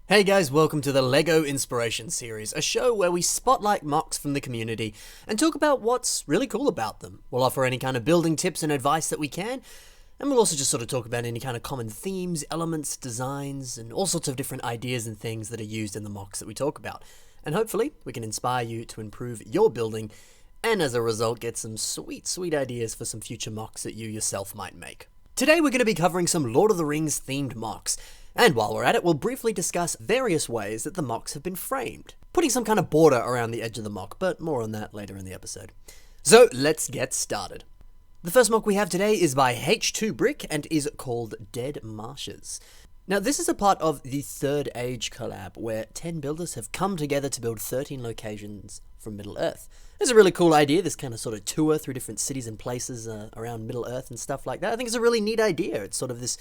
Hey guys, welcome to the LEGO Inspiration Series, a show where we spotlight MOCs from the community and talk about what's really cool about them. We'll offer any kind of building tips and advice that we can, and we'll also just sort of talk about any kind of common themes, elements, designs, and all sorts of different ideas and things that are used in the MOCs that we talk about. And hopefully, we can inspire you to improve your building, and as a result, get some sweet ideas for some future MOCs that you yourself might make. Today we're going to be covering some Lord of the Rings themed MOCs. And while we're at it, we'll briefly discuss various ways that the MOCs have been framed, putting some kind of border around the edge of the MOC, but more on that later in the episode. So let's get started. The first MOC we have today is by H2 Brick and is called Dead Marshes. Now this is a part of the Third Age collab, where 10 builders have come together to build 13 locations from Middle-earth. It's a really cool idea, this kind of sort of tour through different cities and places around Middle-earth and stuff like that. I think it's a really neat idea. It's sort of this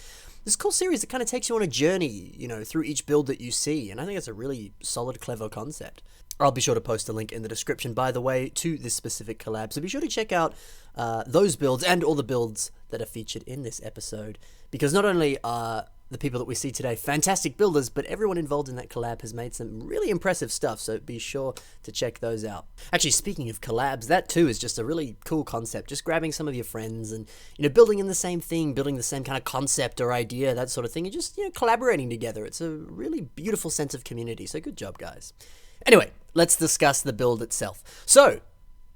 cool series that kind of takes you on a journey, through each build that you see, and I think it's a really solid, clever concept. I'll be sure to post a link in the description, by the way, to this specific collab, so be sure to check out those builds and all the builds that are featured in this episode, because not only are the people that we see today fantastic builders, but everyone involved in that collab has made some really impressive stuff, so be sure to check those out. Actually, speaking of collabs, that too is just a really cool concept, just grabbing some of your friends and, building in the same thing, building the same kind of concept or idea, that sort of thing, and just, collaborating together. It's a really beautiful sense of community, so good job, guys. Anyway, let's discuss the build itself. So,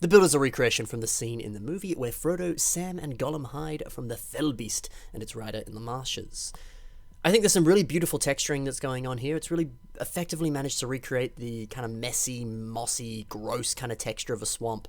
the build is a recreation from the scene in the movie where Frodo, Sam, and Gollum hide from the fell beast and its rider in the marshes. I think there's some really beautiful texturing that's going on here. It's really effectively managed to recreate the kind of messy, mossy, gross kind of texture of a swamp.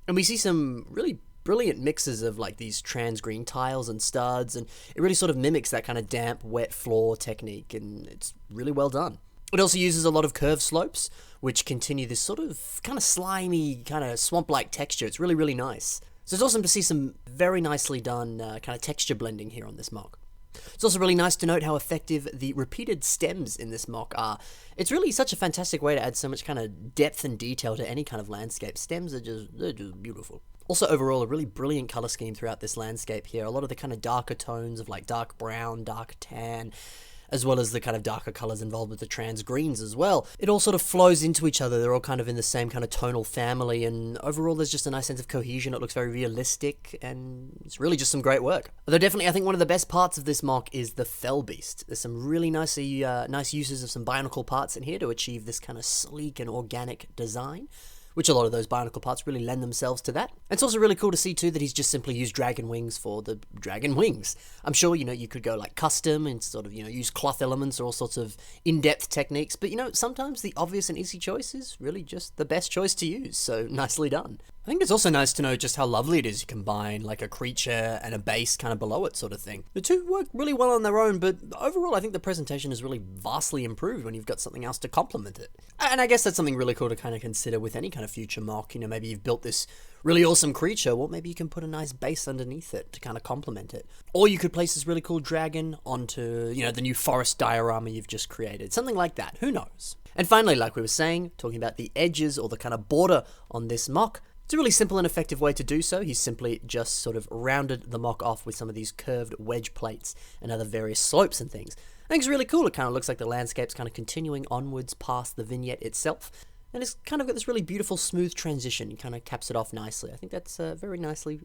And we see some really brilliant mixes of like these trans green tiles and studs, and it really sort of mimics that kind of damp, wet floor technique, and it's really well done. It also uses a lot of curved slopes, which continue this sort of kind of slimy, kind of swamp-like texture. It's really nice. So it's awesome to see some very nicely done kind of texture blending here on this MOC. It's also really nice to note how effective the repeated stems in this MOC are. It's really such a fantastic way to add so much kind of depth and detail to any kind of landscape. Stems are they're just beautiful. Also, overall, a really brilliant color scheme throughout this landscape here. A lot of the kind of darker tones of like dark brown, dark tan, as well as the kind of darker colors involved with the trans greens as well. It all sort of flows into each other. They're all kind of in the same kind of tonal family, and overall there's just a nice sense of cohesion. It looks very realistic, and it's really just some great work. Although definitely I think one of the best parts of this MOC is the fell beast. There's some really nice uses of some bionicle parts in here to achieve this kind of sleek and organic design, which a lot of those bionicle parts really lend themselves to that. It's also really cool to see too that he's just simply used dragon wings for the dragon wings. I'm sure, you could go like custom and sort of, use cloth elements or all sorts of in-depth techniques, but sometimes the obvious and easy choice is really just the best choice to use, so nicely done. I think it's also nice to know just how lovely it is to combine like a creature and a base kind of below it sort of thing. The two work really well on their own, but overall I think the presentation is really vastly improved when you've got something else to complement it. And I guess that's something really cool to kind of consider with any kind of future MOC. Maybe you've built this really awesome creature, well maybe you can put a nice base underneath it to kind of complement it. Or you could place this really cool dragon onto, the new forest diorama you've just created. Something like that, who knows? And finally, like we were saying, talking about the edges or the kind of border on this MOC, it's a really simple and effective way to do so. He's simply just sort of rounded the MOC off with some of these curved wedge plates and other various slopes and things. I think it's really cool. It kind of looks like the landscape's kind of continuing onwards past the vignette itself. And it's kind of got this really beautiful, smooth transition. It kind of caps it off nicely. I think that's very nicely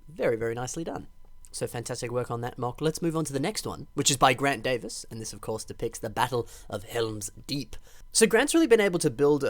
done. So fantastic work on that MOC. Let's move on to the next one, which is by Grant Davis, and this of course depicts the Battle of Helms Deep. So Grant's really been able to build,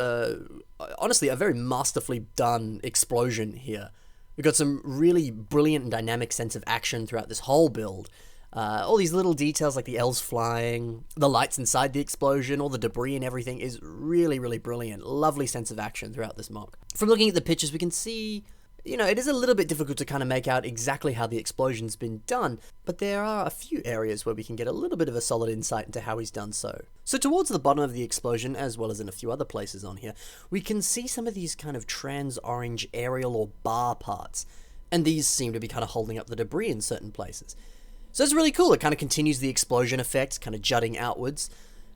honestly, a very masterfully done explosion here. We've got some really brilliant and dynamic sense of action throughout this whole build. All these little details like the elves flying, the lights inside the explosion, all the debris and everything is really brilliant. Lovely sense of action throughout this MOC. From looking at the pictures, we can see, it is a little bit difficult to kind of make out exactly how the explosion's been done, but there are a few areas where we can get a little bit of a solid insight into how he's done so. So towards the bottom of the explosion, as well as in a few other places on here, we can see some of these kind of trans-orange aerial or bar parts, and these seem to be kind of holding up the debris in certain places. So it's really cool. It kind of continues the explosion effect, kind of jutting outwards.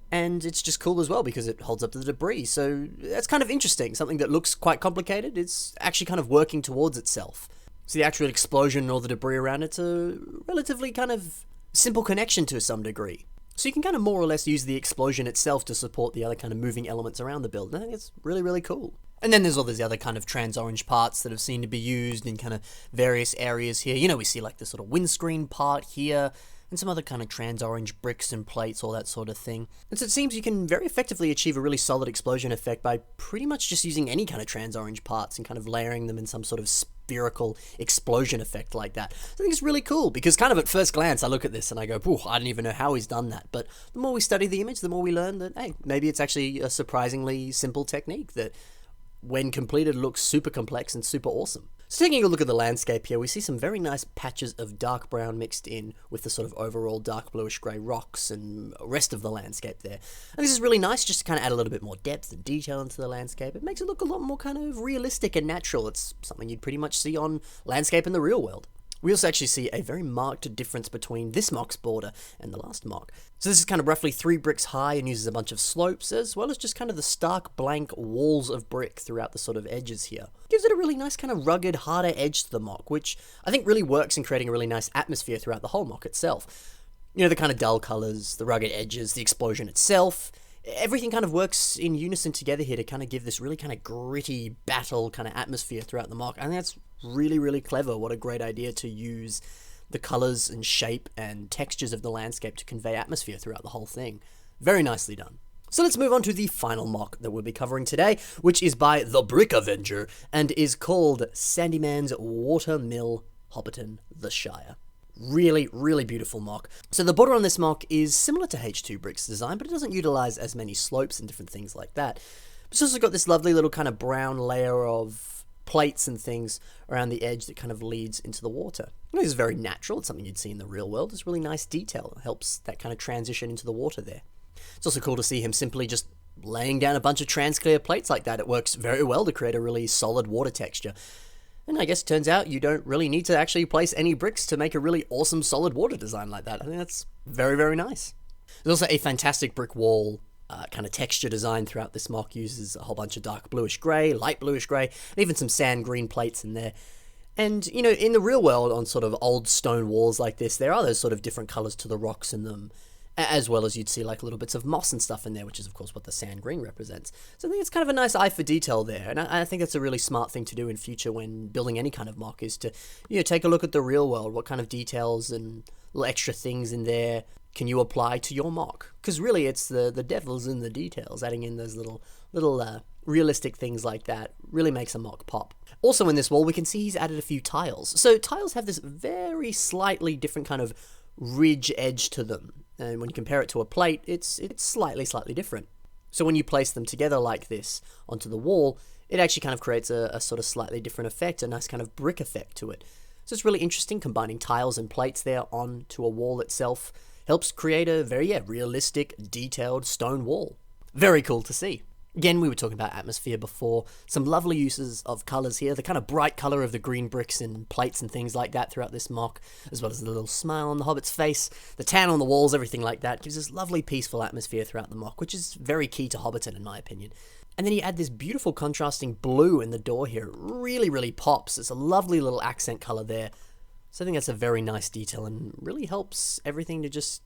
And it's just cool as well because it holds up the debris. So that's kind of interesting. Something that looks quite complicated, it's actually kind of working towards itself. So the actual explosion and all the debris around it's a relatively kind of simple connection to some degree. So you can kind of more or less use the explosion itself to support the other kind of moving elements around the build. And I think it's really, really cool. And then there's all these other kind of trans-orange parts that have seemed to be used in kind of various areas here. You know, we see like the sort of windscreen part here, and some other kind of trans-orange bricks and plates, all that sort of thing. And so it seems you can very effectively achieve a really solid explosion effect by pretty much just using any kind of trans-orange parts and kind of layering them in some sort of spherical explosion effect like that. So I think it's really cool, because kind of at first glance I look at this and I go, I don't even know how he's done that. But the more we study the image, the more we learn that, hey, maybe it's actually a surprisingly simple technique that, when completed, looks super complex and super awesome. So taking a look at the landscape here, we see some very nice patches of dark brown mixed in with the sort of overall dark bluish grey rocks and rest of the landscape there. And this is really nice just to kind of add a little bit more depth and detail into the landscape. It makes it look a lot more kind of realistic and natural. It's something you'd pretty much see on landscape in the real world. We also actually see a very marked difference between this MOC's border and the last MOC. So this is kind of roughly 3 bricks high and uses a bunch of slopes, as well as just kind of the stark blank walls of brick throughout the sort of edges here. Gives it a really nice kind of rugged, harder edge to the MOC, which I think really works in creating a really nice atmosphere throughout the whole MOC itself. You know, the kind of dull colours, the rugged edges, the explosion itself, everything kind of works in unison together here to kind of give this really kind of gritty battle kind of atmosphere throughout the MOC. I think that's really, really clever. What a great idea to use the colours and shape and textures of the landscape to convey atmosphere throughout the whole thing. Very nicely done. So let's move on to the final MOC that we'll be covering today, which is by the Brick Avenger and is called Sandyman's Watermill Hobbiton the Shire. Really, really beautiful MOC. So the border on this MOC is similar to H2 Brick's design, but it doesn't utilise as many slopes and different things like that. It's also got this lovely little kind of brown layer of plates and things around the edge that kind of leads into the water. You know, it's very natural. It's something you'd see in the real world. It's really nice detail. It helps that kind of transition into the water there. It's also cool to see him simply just laying down a bunch of transclear plates like that. It works very well to create a really solid water texture. And I guess it turns out you don't really need to actually place any bricks to make a really awesome solid water design like that. I think that's very, very nice. There's also a fantastic brick wall kind of texture design throughout this MOC. Uses a whole bunch of dark bluish grey, light bluish grey, and even some sand green plates in there. And, you know, in the real world, on sort of old stone walls like this, there are those sort of different colours to the rocks in them, as well as you'd see like little bits of moss and stuff in there, which is of course what the sand green represents. So I think it's kind of a nice eye for detail there, and I think that's a really smart thing to do in future when building any kind of MOC, is to, you know, take a look at the real world. What kind of details and little extra things in there can you apply to your MOC? Because really it's the devil's in the details. Adding in those little realistic things like that really makes a MOC pop. Also in this wall we can see he's added a few tiles. So tiles have this very slightly different kind of ridge edge to them, and when you compare it to a plate, it's slightly different. So when you place them together like this onto the wall, it actually kind of creates a sort of slightly different effect, a nice kind of brick effect to it. So it's really interesting combining tiles and plates there onto a wall itself. Helps create a very realistic, detailed stone wall. Very cool to see. Again, we were talking about atmosphere before. Some lovely uses of colours here. The kind of bright colour of the green bricks and plates and things like that throughout this MOC, as well as the little smile on the Hobbit's face, the tan on the walls, everything like that, gives this lovely peaceful atmosphere throughout the MOC, which is very key to Hobbiton in my opinion. And then you add this beautiful contrasting blue in the door here. It really, really pops. It's a lovely little accent colour there. So I think that's a very nice detail and really helps everything to just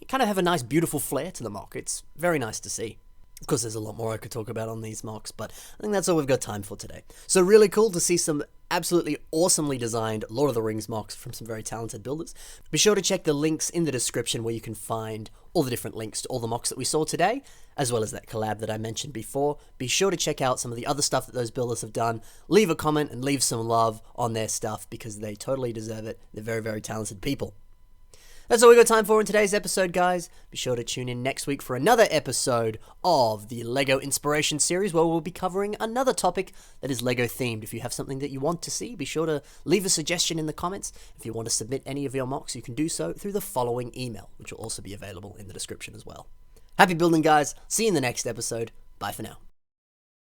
kind of have a nice, beautiful flair to the MOC. It's very nice to see. Of course, there's a lot more I could talk about on these MOCs, but I think that's all we've got time for today. So really cool to see some absolutely awesomely designed Lord of the Rings MOCs from some very talented builders. Be sure to check the links in the description where you can find all the different links to all the MOCs that we saw today, as well as that collab that I mentioned before. Be sure to check out some of the other stuff that those builders have done. Leave a comment and leave some love on their stuff because they totally deserve it. They're very, very talented people. That's all we got time for in today's episode, guys. Be sure to tune in next week for another episode of the LEGO Inspiration series, where we'll be covering another topic that is LEGO themed. If you have something that you want to see, be sure to leave a suggestion in the comments. If you want to submit any of your MOCs, you can do so through the following email, which will also be available in the description as well. Happy building, guys. See you in the next episode. Bye for now.